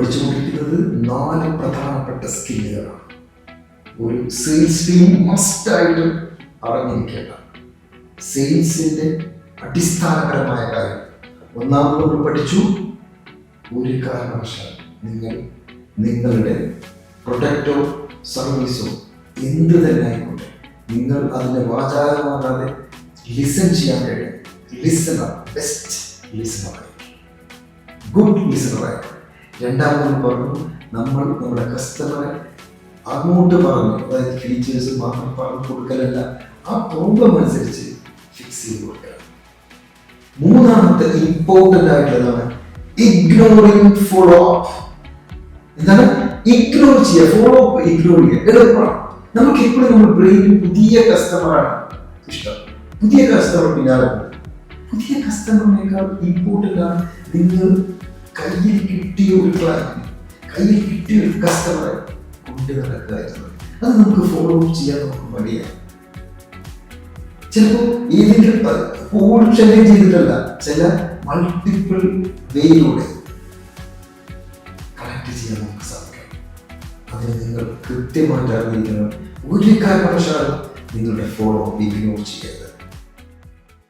പഠിച്ചുകൊണ്ടിരിക്കുന്നത് 4 പ്രധാനപ്പെട്ട സ്കില്ലുകളാണ്. ഒരു സെയിൽസ് ടീം മസ്റ്റായിട്ട് അറിഞ്ഞിരിക്കേണ്ട സെയിൽസിന്റെ അടിസ്ഥാനപരമായ കാര്യം. ഒന്നാമത് നമ്മൾ പഠിച്ചു, ഒരു കാരണവശാൽ നിങ്ങൾ നിങ്ങളുടെ പ്രൊഡക്റ്റോ സർവീസോ എന്ത് തന്നെ ആയിക്കോട്ടെ, നിങ്ങൾ അതിനെ വാചാലമാകാതെ ലിസൺ ചെയ്യാൻ കഴിയും. ലിസണർ, ബെസ്റ്റ് ലിസണറായിരിക്കും, ഗുഡ് ലിസണറായിരിക്കും. രണ്ടാമത് പറഞ്ഞു, നമ്മൾ നമ്മുടെ കസ്റ്റമറെ അങ്ങോട്ട് പറഞ്ഞു, അതായത് ഫീച്ചേഴ്സ് മാത്രം പറഞ്ഞു കൊടുക്കലല്ല, ആ പ്രോബ്ലം അനുസരിച്ച് ഫിക്സ് ചെയ്ത് കൊടുക്കുക. മൂന്നാമത്തെ ഇമ്പോർട്ടൻ്റ് ആയിട്ടുള്ളതാണ് ഇഗ്നോറിങ് ഫോളോ അപ്പ്. എന്താണ് ഇഗ്നോർ ചെയ്യുക? ഫോളോ അപ്പ് ഇഗ്നോർ ചെയ്യുക എളുപ്പമാണ്. നമുക്ക് എപ്പോഴും നമ്മുടെ ബ്രെയിനിൽ പുതിയ കസ്റ്റമറാണ് ഇഷ്ടം, പുതിയ കസ്റ്റമർ പിന്നാലെ പോകും. പുതിയ കസ്റ്റമറിനേക്കാൾ ഇമ്പോർട്ടൻ്റ് ആണ് നിങ്ങൾ കയ്യിൽ കിട്ടിയ ഒരു ക്ലയന്റ്, കയ്യിൽ കിട്ടിയ ഒരു കസ്റ്റമറെ കൊണ്ട് നടക്കുക എന്നുള്ളത്. അത് നമുക്ക് ഫോളോ അപ്പ് ചെയ്യാൻ നമുക്ക് മടിയാണ്. ചിലപ്പോൾ ഏതെങ്കിലും പോളിഷനെ ചെയ്തിട്ടല്ല, ചില മൾട്ടിപ്പിൾ വേയിലൂടെ കണക്ട് ചെയ്യാൻ നമുക്ക് സാധിക്കും. അതിന് നിങ്ങൾ കൃത്യമായിട്ട് അറിഞ്ഞിരിക്കണം. ഒരു കാരണവശാലും നിങ്ങളുടെ ഫോളോ അപ്പ് ഇഗ്നോർ ചെയ്യരുത്.